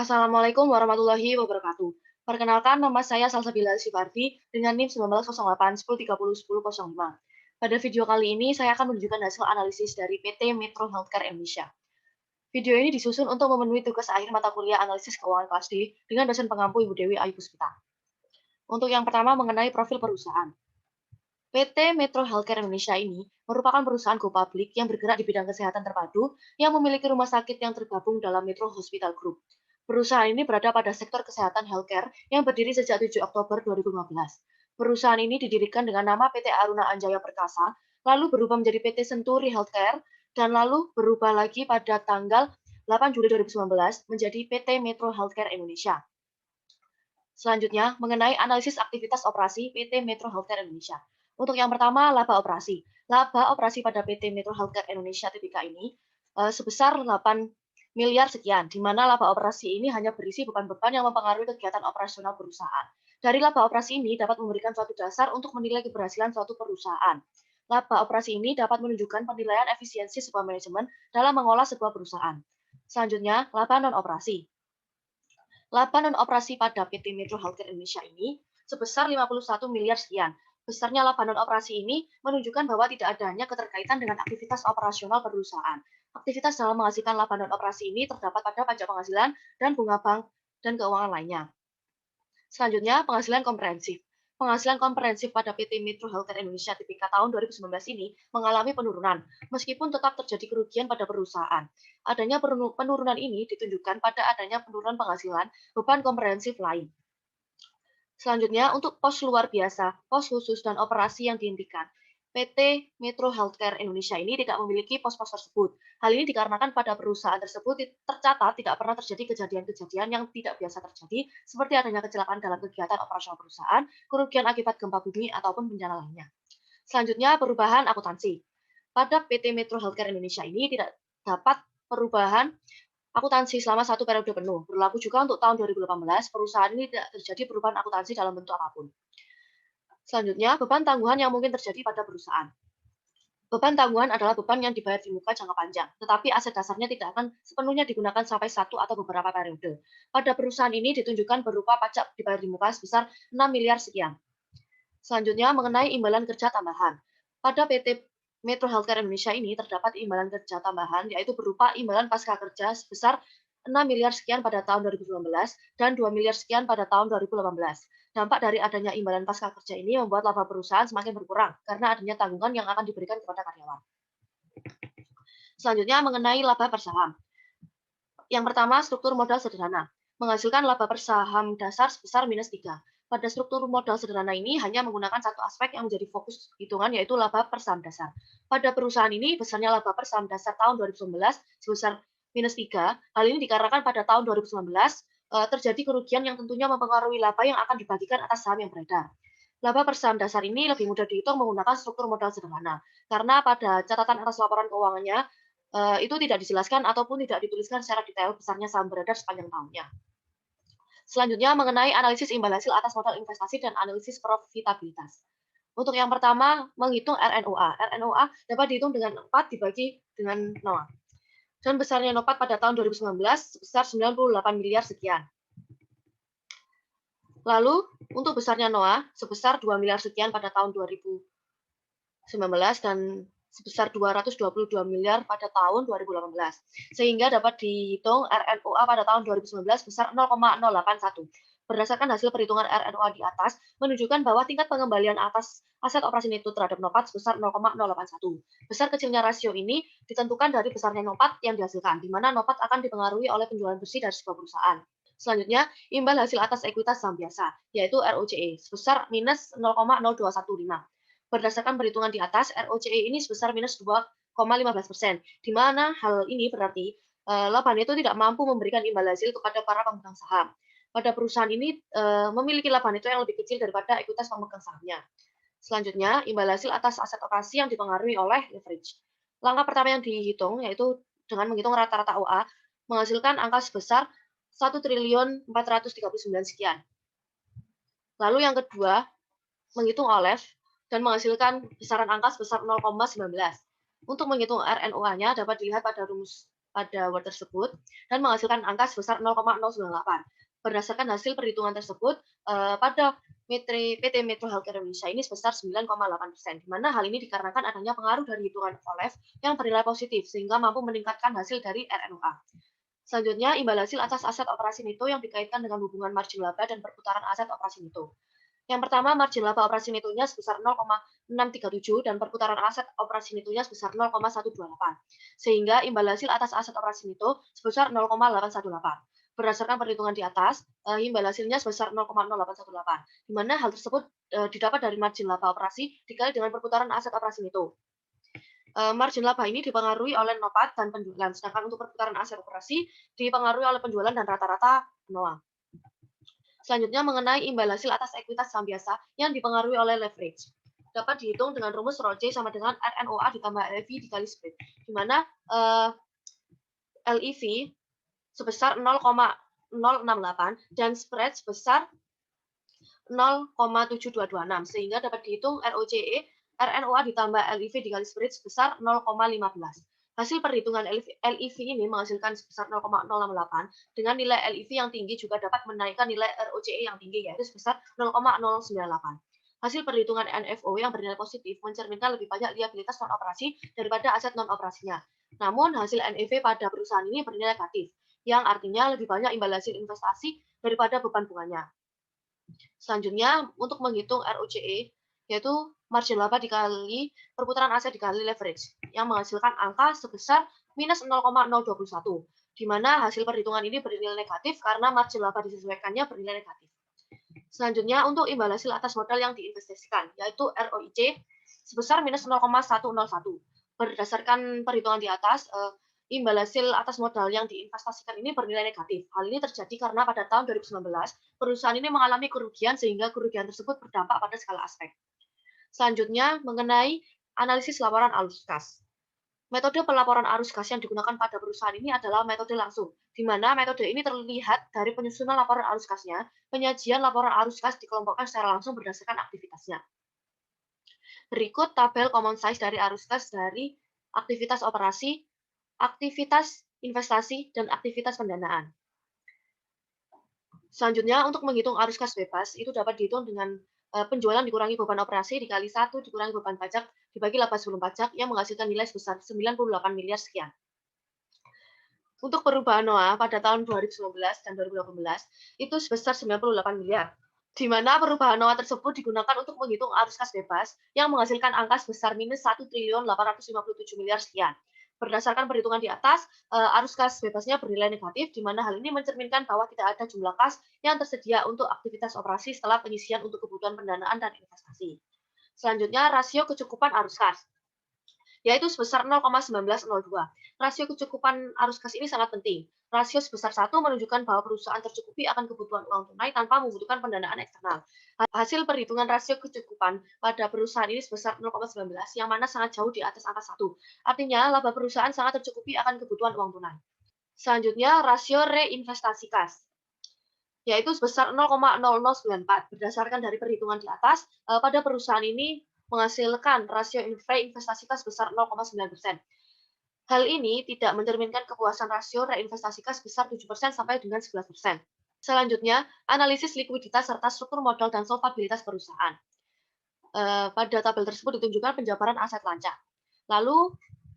Assalamualaikum warahmatullahi wabarakatuh. Perkenalkan, nama saya Salsabila Sifardi dengan NIM 1908 1030 1005. Pada video kali ini, saya akan menunjukkan hasil analisis dari PT Metro Healthcare Indonesia. Video ini disusun untuk memenuhi tugas akhir mata kuliah analisis keuangan kelas D dengan dosen pengampu Ibu Dewi Ayu Puspita. Untuk yang pertama, mengenai profil perusahaan. PT Metro Healthcare Indonesia ini merupakan perusahaan go public yang bergerak di bidang kesehatan terpadu yang memiliki rumah sakit yang tergabung dalam Metro Hospital Group. Perusahaan ini berada pada sektor kesehatan healthcare yang berdiri sejak 7 Oktober 2015. Perusahaan ini didirikan dengan nama PT Aruna Anjaya Perkasa, lalu berubah menjadi PT Senturi Healthcare, dan lalu berubah lagi pada tanggal 8 Juli 2019 menjadi PT Metro Healthcare Indonesia. Selanjutnya, mengenai analisis aktivitas operasi PT Metro Healthcare Indonesia. Untuk yang pertama, laba operasi. Laba operasi pada PT Metro Healthcare Indonesia Tbk ini sebesar 8 miliar sekian, di mana laba operasi ini hanya berisi beban-beban yang mempengaruhi kegiatan operasional perusahaan. Dari laba operasi ini dapat memberikan suatu dasar untuk menilai keberhasilan suatu perusahaan. Laba operasi ini dapat menunjukkan penilaian efisiensi sebuah manajemen dalam mengolah sebuah perusahaan. Selanjutnya, laba non-operasi. Laba non-operasi pada PT Metro Healthcare Indonesia ini sebesar 51 miliar sekian. Besarnya laba non-operasi ini menunjukkan bahwa tidak adanya keterkaitan dengan aktivitas operasional perusahaan. Aktivitas dalam menghasilkan laba non-operasi ini terdapat pada pajak penghasilan dan bunga bank dan keuangan lainnya. Selanjutnya, penghasilan komprehensif. Penghasilan komprehensif pada PT Metro Healthcare Indonesia Tbk tahun 2019 ini mengalami penurunan, meskipun tetap terjadi kerugian pada perusahaan. Adanya penurunan ini ditunjukkan pada adanya penurunan penghasilan beban komprehensif lain. Selanjutnya, untuk pos luar biasa, pos khusus, dan operasi yang dihentikan. PT Metro Healthcare Indonesia ini tidak memiliki pos-pos tersebut. Hal ini dikarenakan pada perusahaan tersebut tercatat tidak pernah terjadi kejadian-kejadian yang tidak biasa terjadi, seperti adanya kecelakaan dalam kegiatan operasional perusahaan, kerugian akibat gempa bumi, ataupun bencana lainnya. Selanjutnya, perubahan akuntansi. Pada PT Metro Healthcare Indonesia ini tidak dapat perubahan akuntansi selama satu periode penuh. Berlaku juga untuk tahun 2018, perusahaan ini tidak terjadi perubahan akuntansi dalam bentuk apapun. Selanjutnya, beban tangguhan yang mungkin terjadi pada perusahaan. Beban tangguhan adalah beban yang dibayar di muka jangka panjang, tetapi aset dasarnya tidak akan sepenuhnya digunakan sampai satu atau beberapa periode. Pada perusahaan ini ditunjukkan berupa pajak dibayar di muka sebesar 6 miliar sekian. Selanjutnya, mengenai imbalan kerja tambahan. Pada PT Metro Healthcare Indonesia ini terdapat imbalan kerja tambahan, yaitu berupa imbalan pasca kerja sebesar 6 miliar sekian pada tahun 2019 dan 2 miliar sekian pada tahun 2018. Dampak dari adanya imbalan pasca kerja ini membuat laba perusahaan semakin berkurang karena adanya tanggungan yang akan diberikan kepada karyawan. Selanjutnya, mengenai laba per saham. Yang pertama, struktur modal sederhana. Menghasilkan laba per saham dasar sebesar minus 3. Pada struktur modal sederhana ini hanya menggunakan satu aspek yang menjadi fokus hitungan, yaitu laba per saham dasar. Pada perusahaan ini, besarnya laba per saham dasar tahun 2019 sebesar minus 3. Hal ini dikarenakan pada tahun 2019 terjadi kerugian yang tentunya mempengaruhi laba yang akan dibagikan atas saham yang beredar. Laba per saham dasar ini lebih mudah dihitung menggunakan struktur modal sederhana, karena pada catatan atas laporan keuangannya itu tidak dijelaskan ataupun tidak dituliskan secara detail besarnya saham beredar sepanjang tahunnya. Selanjutnya, mengenai analisis imbal hasil atas modal investasi dan analisis profitabilitas. Untuk yang pertama, menghitung RNOA. RNOA dapat dihitung dengan 4 dibagi dengan 0. Dan besarnya NOPAT pada tahun 2019 sebesar 98 miliar sekian. Lalu, untuk besarnya NOA sebesar 2 miliar sekian pada tahun 2019 dan sebesar 222 miliar pada tahun 2018. Sehingga dapat dihitung RNOA pada tahun 2019 besar 0,081. Berdasarkan hasil perhitungan RNOA di atas, menunjukkan bahwa tingkat pengembalian atas aset operasi neto terhadap NOPAT sebesar 0,081. Besar kecilnya rasio ini ditentukan dari besarnya NOPAT yang dihasilkan, di mana NOPAT akan dipengaruhi oleh penjualan bersih dari sebuah perusahaan. Selanjutnya, imbal hasil atas ekuitas saham biasa, yaitu ROCE, sebesar minus 0,0215. Berdasarkan perhitungan di atas, ROCE ini sebesar minus 2,15%, di mana hal ini berarti laba neto tidak mampu memberikan imbal hasil kepada para pemegang saham. Pada perusahaan ini memiliki laba neto yang lebih kecil daripada ekuitas pemegang sahamnya. Selanjutnya, imbal hasil atas aset operasi yang dipengaruhi oleh leverage. Langkah pertama yang dihitung yaitu dengan menghitung rata-rata OA, menghasilkan angka sebesar 1.439 sekian. Lalu yang kedua, menghitung OLEV dan menghasilkan besaran angka sebesar 0,19. Untuk menghitung RNOA-nya dapat dilihat pada rumus pada word tersebut dan menghasilkan angka sebesar 0,098. Berdasarkan hasil perhitungan tersebut, pada PT Metro Healthcare Indonesia ini sebesar 9,8%, di mana hal ini dikarenakan adanya pengaruh dari hitungan OLEV yang bernilai positif, sehingga mampu meningkatkan hasil dari RNOA. Selanjutnya, imbal hasil atas aset operasi neto yang dikaitkan dengan hubungan margin laba dan perputaran aset operasi neto. Yang pertama, margin laba operasi netonya sebesar 0,637 dan perputaran aset operasi netonya sebesar 0,128, sehingga imbal hasil atas aset operasi neto sebesar 0,818. Berdasarkan perhitungan di atas, imbal hasilnya sebesar 0,0818, di mana hal tersebut didapat dari margin laba operasi dikali dengan perputaran aset operasi neto. Margin laba ini dipengaruhi oleh nopat dan penjualan, sedangkan untuk perputaran aset operasi dipengaruhi oleh penjualan dan rata-rata NOA. Selanjutnya mengenai imbal hasil atas ekuitas saham biasa yang dipengaruhi oleh leverage. Dapat dihitung dengan rumus ROCE sama dengan RNOA ditambah LEV dikali spread, di mana LEV sebesar 0,068 dan spread sebesar 0,7226, sehingga dapat dihitung ROCE RNOA ditambah LEV dikali spread sebesar 0,15. Hasil perhitungan LEV ini menghasilkan sebesar 0,068 dengan nilai LEV yang tinggi juga dapat menaikkan nilai ROCE yang tinggi yaitu sebesar 0,098. Hasil perhitungan NFO yang bernilai positif mencerminkan lebih banyak liabilitas non-operasi daripada aset non-operasinya. Namun hasil NEV pada perusahaan ini bernilai negatif, yang artinya lebih banyak imbal hasil investasi daripada beban bunganya. Selanjutnya, untuk menghitung ROCE, yaitu margin laba dikali perputaran aset dikali leverage, yang menghasilkan angka sebesar minus 0,021, di mana hasil perhitungan ini bernilai negatif karena margin laba disesuaikannya bernilai negatif. Selanjutnya, untuk imbal hasil atas modal yang diinvestasikan, yaitu ROIC, sebesar minus 0,101. Berdasarkan perhitungan di atas, imbal hasil atas modal yang diinvestasikan ini bernilai negatif. Hal ini terjadi karena pada tahun 2019, perusahaan ini mengalami kerugian sehingga kerugian tersebut berdampak pada segala aspek. Selanjutnya, mengenai analisis laporan arus kas. Metode pelaporan arus kas yang digunakan pada perusahaan ini adalah metode langsung, di mana metode ini terlihat dari penyusunan laporan arus kasnya, penyajian laporan arus kas dikelompokkan secara langsung berdasarkan aktivitasnya. Berikut tabel common size dari arus kas dari aktivitas operasi, aktivitas investasi, dan aktivitas pendanaan. Selanjutnya, untuk menghitung arus kas bebas, itu dapat dihitung dengan penjualan dikurangi beban operasi dikali 1 dikurangi beban pajak dibagi laba sebelum pajak yang menghasilkan nilai sebesar 98 miliar sekian. Untuk perubahan NOA pada tahun 2019 dan 2018 itu sebesar 98 miliar, di mana perubahan NOA tersebut digunakan untuk menghitung arus kas bebas yang menghasilkan angka sebesar minus 1 triliun 857 miliar sekian. Berdasarkan perhitungan di atas, arus kas bebasnya bernilai negatif, di mana hal ini mencerminkan bahwa tidak ada jumlah kas yang tersedia untuk aktivitas operasi setelah penyisian untuk kebutuhan pendanaan dan investasi. Selanjutnya, rasio kecukupan arus kas, yaitu sebesar 0,1902. Rasio kecukupan arus kas ini sangat penting. Rasio sebesar 1 menunjukkan bahwa perusahaan tercukupi akan kebutuhan uang tunai tanpa membutuhkan pendanaan eksternal. Hasil perhitungan rasio kecukupan pada perusahaan ini sebesar 0,19, yang mana sangat jauh di atas angka 1. Artinya, laba perusahaan sangat tercukupi akan kebutuhan uang tunai. Selanjutnya, rasio reinvestasi kas, yaitu sebesar 0,0094. Berdasarkan dari perhitungan di atas, pada perusahaan ini menghasilkan rasio reinvestasi kas sebesar 0,9%. Hal ini tidak mencerminkan kepuasan rasio reinvestasi kas sebesar 7% sampai dengan 11%. Selanjutnya, analisis likuiditas serta struktur modal dan solvabilitas perusahaan. Pada tabel tersebut ditunjukkan penjabaran aset lancar. Lalu,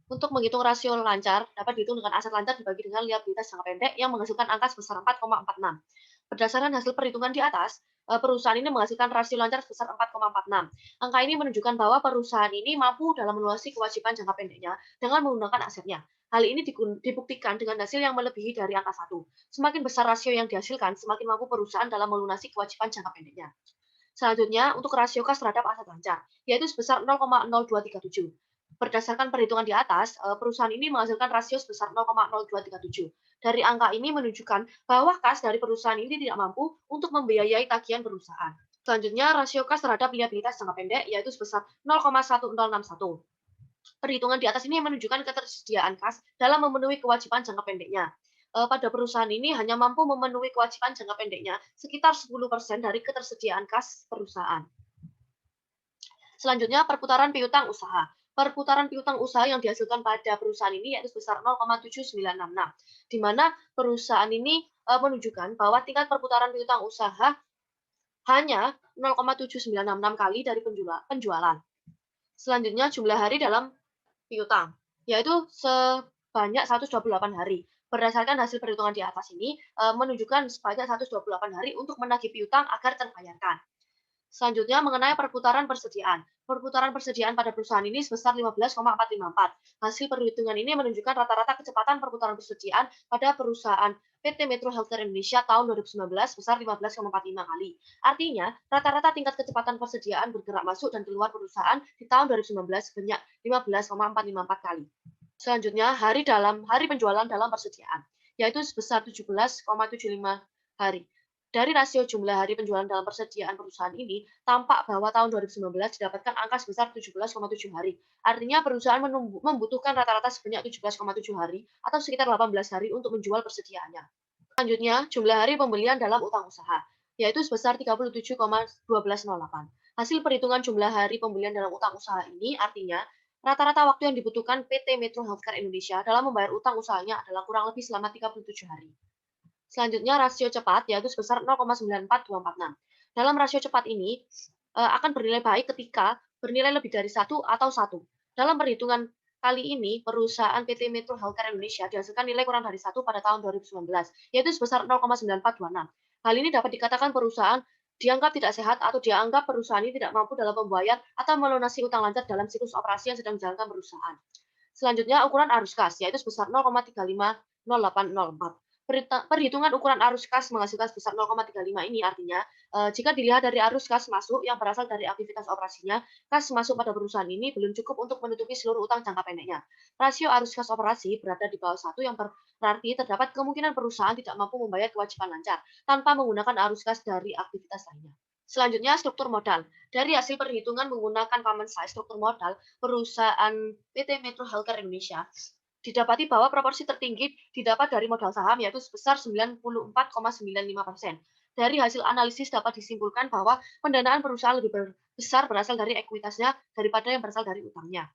untuk menghitung rasio lancar, dapat dihitung dengan aset lancar dibagi dengan liabilitas jangka pendek yang menghasilkan angka sebesar 4,46. Berdasarkan hasil perhitungan di atas, perusahaan ini menghasilkan rasio lancar sebesar 4,46. Angka ini menunjukkan bahwa perusahaan ini mampu dalam melunasi kewajiban jangka pendeknya dengan menggunakan asetnya. Hal ini dibuktikan dengan hasil yang melebihi dari angka 1. Semakin besar rasio yang dihasilkan, semakin mampu perusahaan dalam melunasi kewajiban jangka pendeknya. Selanjutnya, untuk rasio kas terhadap aset lancar, yaitu sebesar 0,0237. Berdasarkan perhitungan di atas, perusahaan ini menghasilkan rasio sebesar 0,0237. Dari angka ini menunjukkan bahwa kas dari perusahaan ini tidak mampu untuk membiayai tagihan perusahaan. Selanjutnya, rasio kas terhadap liabilitas jangka pendek, yaitu sebesar 0,1061. Perhitungan di atas ini menunjukkan ketersediaan kas dalam memenuhi kewajiban jangka pendeknya. Pada perusahaan ini hanya mampu memenuhi kewajiban jangka pendeknya sekitar 10% dari ketersediaan kas perusahaan. Selanjutnya, perputaran piutang usaha. perputaran piutang usaha yang dihasilkan pada perusahaan ini yaitu sebesar 0,7966, di mana perusahaan ini menunjukkan bahwa tingkat perputaran piutang usaha hanya 0,7966 kali dari penjualan. Selanjutnya jumlah hari dalam piutang, yaitu sebanyak 128 hari. Berdasarkan hasil perhitungan di atas ini, menunjukkan sebanyak 128 hari untuk menagih piutang agar terbayarkan. Selanjutnya mengenai perputaran persediaan. Perputaran persediaan pada perusahaan ini sebesar 15,454. Hasil perhitungan ini menunjukkan rata-rata kecepatan perputaran persediaan pada perusahaan PT Metro Healthcare Indonesia tahun 2019 sebesar 15,45 kali. Artinya, rata-rata tingkat kecepatan persediaan bergerak masuk dan keluar perusahaan di tahun 2019 sebanyak 15,454 kali. Selanjutnya, hari penjualan dalam persediaan, yaitu sebesar 17,75 hari. Dari rasio jumlah hari penjualan dalam persediaan perusahaan ini, tampak bahwa tahun 2019 didapatkan angka sebesar 17,7 hari. Artinya perusahaan membutuhkan rata-rata sebanyak 17,7 hari atau sekitar 18 hari untuk menjual persediaannya. Selanjutnya, jumlah hari pembelian dalam utang usaha, yaitu sebesar 37,1208. Hasil perhitungan jumlah hari pembelian dalam utang usaha ini artinya rata-rata waktu yang dibutuhkan PT Metro Healthcare Indonesia dalam membayar utang usahanya adalah kurang lebih selama 37 hari. Selanjutnya rasio cepat yaitu sebesar 0,94246. Dalam rasio cepat ini akan bernilai baik ketika bernilai lebih dari 1 atau 1. Dalam perhitungan kali ini, perusahaan PT Metro Healthcare Indonesia dihasilkan nilai kurang dari 1 pada tahun 2019, yaitu sebesar 0,9426. Hal ini dapat dikatakan perusahaan dianggap tidak sehat atau dianggap perusahaan ini tidak mampu dalam membayar atau melunasi utang lancar dalam siklus operasi yang sedang dijalankan perusahaan. Selanjutnya, ukuran arus kas, yaitu sebesar 0,350804. Perhitungan ukuran arus kas menghasilkan sebesar 0,35 ini artinya, jika dilihat dari arus kas masuk yang berasal dari aktivitas operasinya, kas masuk pada perusahaan ini belum cukup untuk menutupi seluruh utang jangka pendeknya. Rasio arus kas operasi berada di bawah 1 yang berarti terdapat kemungkinan perusahaan tidak mampu membayar kewajiban lancar tanpa menggunakan arus kas dari aktivitas lainnya. Selanjutnya, struktur modal. Dari hasil perhitungan menggunakan common size struktur modal, perusahaan PT Metro Healthcare Indonesia didapati bahwa proporsi tertinggi didapat dari modal saham yaitu sebesar 94,95%. Dari hasil analisis dapat disimpulkan bahwa pendanaan perusahaan lebih besar berasal dari ekuitasnya daripada yang berasal dari utangnya.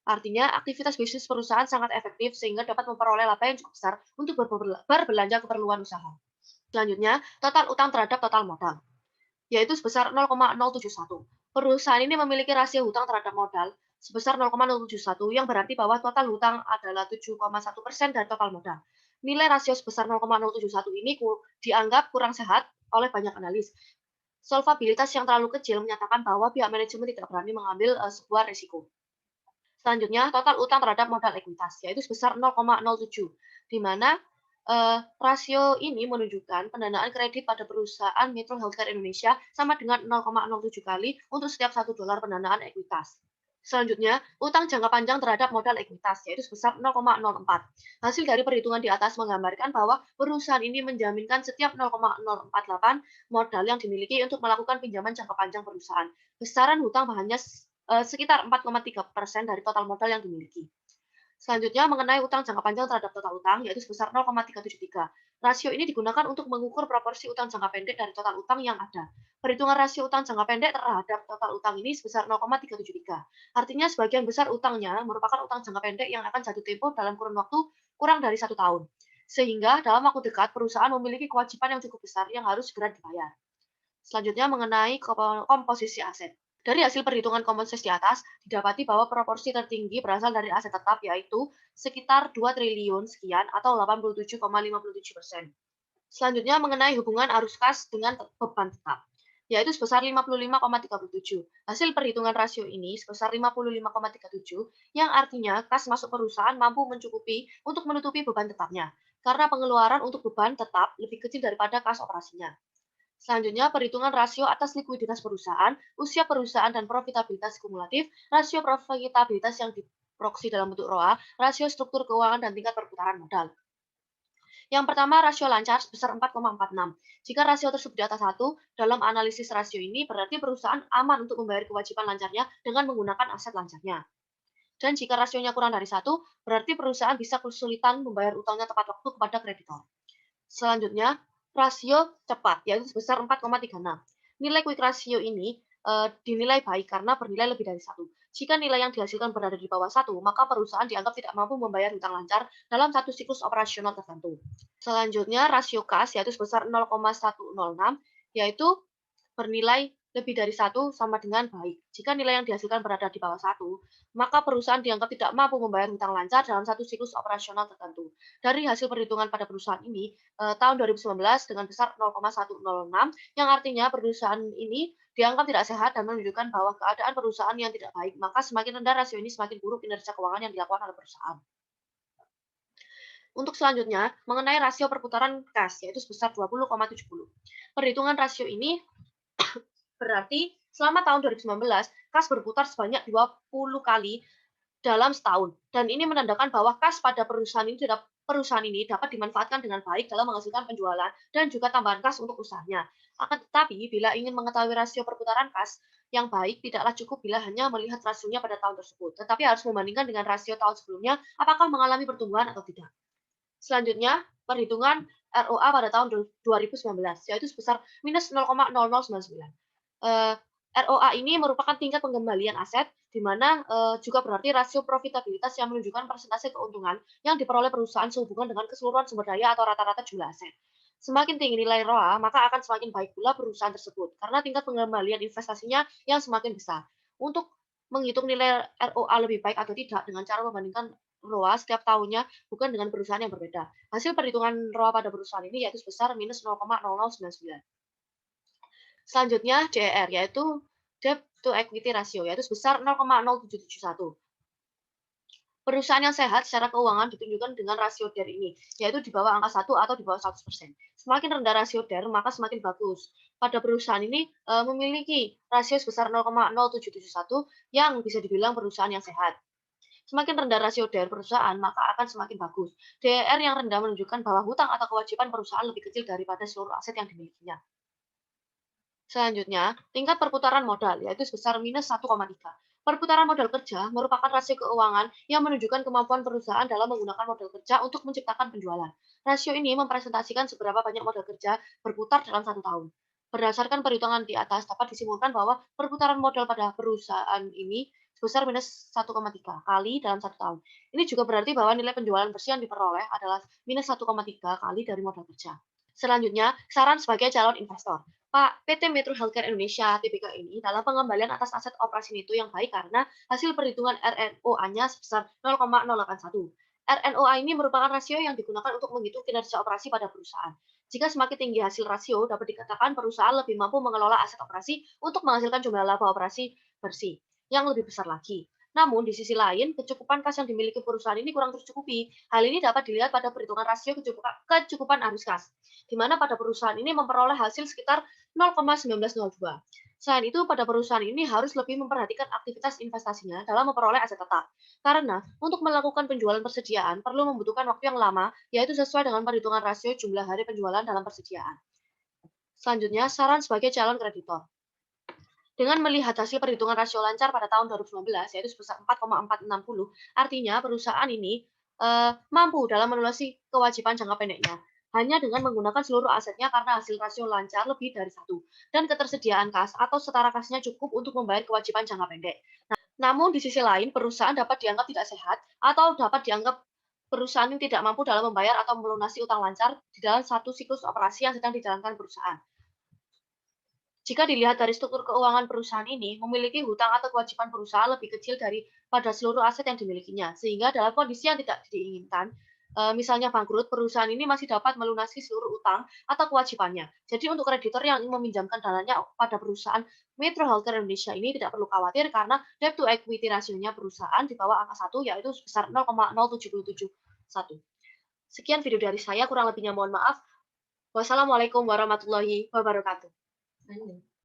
Artinya, aktivitas bisnis perusahaan sangat efektif sehingga dapat memperoleh laba yang cukup besar untuk berbelanja keperluan usaha. Selanjutnya, total utang terhadap total modal, yaitu sebesar 0,071. Perusahaan ini memiliki rasio hutang terhadap modal sebesar 0,071 yang berarti bahwa total hutang adalah 7,1% dari total modal. Nilai rasio sebesar 0,071 ini dianggap kurang sehat oleh banyak analis. Solvabilitas yang terlalu kecil menyatakan bahwa pihak manajemen tidak berani mengambil sebuah risiko. Selanjutnya, total utang terhadap modal ekuitas, yaitu sebesar 0,07, di mana rasio ini menunjukkan pendanaan kredit pada perusahaan Metro Healthcare Indonesia sama dengan 0,07 kali untuk setiap $1 pendanaan ekuitas. Selanjutnya, utang jangka panjang terhadap modal ekuitas, yaitu sebesar 0,04. Hasil dari perhitungan di atas menggambarkan bahwa perusahaan ini menjaminkan setiap 0,048 modal yang dimiliki untuk melakukan pinjaman jangka panjang perusahaan. Besaran hutang hanya sekitar 4,3% dari total modal yang dimiliki. Selanjutnya, mengenai utang jangka panjang terhadap total utang, yaitu sebesar 0,373. Rasio ini digunakan untuk mengukur proporsi utang jangka pendek dari total utang yang ada. Perhitungan rasio utang jangka pendek terhadap total utang ini sebesar 0,373. Artinya, sebagian besar utangnya merupakan utang jangka pendek yang akan jatuh tempo dalam kurun waktu kurang dari 1 tahun. Sehingga, dalam waktu dekat, perusahaan memiliki kewajiban yang cukup besar yang harus segera dibayar. Selanjutnya, mengenai komposisi aset. Dari hasil perhitungan komposisi di atas, didapati bahwa proporsi tertinggi berasal dari aset tetap, yaitu sekitar 2 triliun sekian atau 87,57%. Selanjutnya, mengenai hubungan arus kas dengan beban tetap, yaitu sebesar 55,37. Hasil perhitungan rasio ini sebesar 55,37, yang artinya kas masuk perusahaan mampu mencukupi untuk menutupi beban tetapnya, karena pengeluaran untuk beban tetap lebih kecil daripada kas operasinya. Selanjutnya, perhitungan rasio atas likuiditas perusahaan, usia perusahaan dan profitabilitas kumulatif, rasio profitabilitas yang diproksi dalam bentuk ROA, rasio struktur keuangan dan tingkat perputaran modal. Yang pertama, rasio lancar sebesar 4,46. Jika rasio tersebut di atas 1, dalam analisis rasio ini berarti perusahaan aman untuk membayar kewajiban lancarnya dengan menggunakan aset lancarnya. Dan jika rasionya kurang dari 1, berarti perusahaan bisa kesulitan membayar utangnya tepat waktu kepada kreditor. Selanjutnya, rasio cepat, yaitu sebesar 4,36. Nilai quick ratio ini dinilai baik karena bernilai lebih dari satu. Jika nilai yang dihasilkan berada di bawah satu, maka perusahaan dianggap tidak mampu membayar hutang lancar dalam satu siklus operasional tertentu. Selanjutnya, rasio kas yaitu sebesar 0,106, yaitu bernilai lebih dari satu sama dengan baik. Jika nilai yang dihasilkan berada di bawah satu, maka perusahaan dianggap tidak mampu membayar hutang lancar dalam satu siklus operasional tertentu. Dari hasil perhitungan pada perusahaan ini, tahun 2019 dengan besar 0,106, yang artinya perusahaan ini dianggap tidak sehat dan menunjukkan bahwa keadaan perusahaan yang tidak baik, maka semakin rendah rasio ini semakin buruk kinerja keuangan yang dilakukan oleh perusahaan. Untuk selanjutnya, mengenai rasio perputaran kas, yaitu sebesar 20,70. Perhitungan rasio ini berarti selama tahun 2019, kas berputar sebanyak 20 kali dalam setahun. Dan ini menandakan bahwa kas pada perusahaan ini dapat dimanfaatkan dengan baik dalam menghasilkan penjualan dan juga tambahan kas untuk usahanya. Akan tetapi, bila ingin mengetahui rasio perputaran kas yang baik, tidaklah cukup bila hanya melihat rasionya pada tahun tersebut, tetapi harus membandingkan dengan rasio tahun sebelumnya apakah mengalami pertumbuhan atau tidak. Selanjutnya, perhitungan ROA pada tahun 2019, yaitu sebesar minus 0,0099. ROA ini merupakan tingkat pengembalian aset, di mana juga berarti rasio profitabilitas yang menunjukkan persentase keuntungan yang diperoleh perusahaan sehubungan dengan keseluruhan sumber daya atau rata-rata jumlah aset. Semakin tinggi nilai ROA, maka akan semakin baik pula perusahaan tersebut, karena tingkat pengembalian investasinya yang semakin besar. Untuk menghitung nilai ROA lebih baik atau tidak dengan cara membandingkan ROA setiap tahunnya bukan dengan perusahaan yang berbeda. Hasil perhitungan ROA pada perusahaan ini yaitu sebesar minus 0,0099. Selanjutnya DER yaitu debt to equity ratio yaitu sebesar 0,0771. Perusahaan yang sehat secara keuangan ditunjukkan dengan rasio DER ini, yaitu di bawah angka 1 atau di bawah 100%. Semakin rendah rasio DER, maka semakin bagus. Pada perusahaan ini memiliki rasio sebesar 0,0771 yang bisa dibilang perusahaan yang sehat. Semakin rendah rasio DER perusahaan, maka akan semakin bagus. DER yang rendah menunjukkan bahwa hutang atau kewajiban perusahaan lebih kecil daripada seluruh aset yang dimilikinya. Selanjutnya, tingkat perputaran modal, yaitu sebesar minus 1,3. Perputaran modal kerja merupakan rasio keuangan yang menunjukkan kemampuan perusahaan dalam menggunakan modal kerja untuk menciptakan penjualan. Rasio ini mempresentasikan seberapa banyak modal kerja berputar dalam satu tahun. Berdasarkan perhitungan di atas, dapat disimpulkan bahwa perputaran modal pada perusahaan ini sebesar minus 1,3 kali dalam satu tahun. Ini juga berarti bahwa nilai penjualan bersih yang diperoleh adalah minus 1,3 kali dari modal kerja. Selanjutnya, saran sebagai calon investor. Pak, PT Metro Healthcare Indonesia (TBK) ini dalam pengembalian atas aset operasi itu yang baik karena hasil perhitungan RNOA-nya sebesar 0,081. RNOA ini merupakan rasio yang digunakan untuk menghitung kinerja operasi pada perusahaan. Jika semakin tinggi hasil rasio, dapat dikatakan perusahaan lebih mampu mengelola aset operasi untuk menghasilkan jumlah laba operasi bersih yang lebih besar lagi. Namun, di sisi lain, kecukupan kas yang dimiliki perusahaan ini kurang tercukupi. Hal ini dapat dilihat pada perhitungan rasio kecukupan arus kas, di mana pada perusahaan ini memperoleh hasil sekitar 0,1902. Selain itu, pada perusahaan ini harus lebih memperhatikan aktivitas investasinya dalam memperoleh aset tetap. Karena untuk melakukan penjualan persediaan perlu membutuhkan waktu yang lama, yaitu sesuai dengan perhitungan rasio jumlah hari penjualan dalam persediaan. Selanjutnya, saran sebagai calon kreditor. Dengan melihat hasil perhitungan rasio lancar pada tahun 2019, yaitu sebesar 4,460, artinya perusahaan ini mampu dalam melunasi kewajiban jangka pendeknya hanya dengan menggunakan seluruh asetnya karena hasil rasio lancar lebih dari satu, dan ketersediaan kas atau setara kasnya cukup untuk membayar kewajiban jangka pendek. Namun di sisi lain, perusahaan dapat dianggap tidak sehat atau dapat dianggap perusahaan yang tidak mampu dalam membayar atau melunasi utang lancar di dalam satu siklus operasi yang sedang dijalankan perusahaan. Jika dilihat dari struktur keuangan perusahaan ini, memiliki hutang atau kewajiban perusahaan lebih kecil daripada seluruh aset yang dimilikinya, sehingga dalam kondisi yang tidak diinginkan, misalnya bangkrut, perusahaan ini masih dapat melunasi seluruh utang atau kewajibannya. Jadi untuk kreditor yang ingin meminjamkan dananya pada perusahaan Metro Healthcare Indonesia ini tidak perlu khawatir karena debt to equity rasionya perusahaan di bawah angka 1 yaitu sebesar 0,0771. Sekian video dari saya, kurang lebihnya mohon maaf. Wassalamualaikum warahmatullahi wabarakatuh.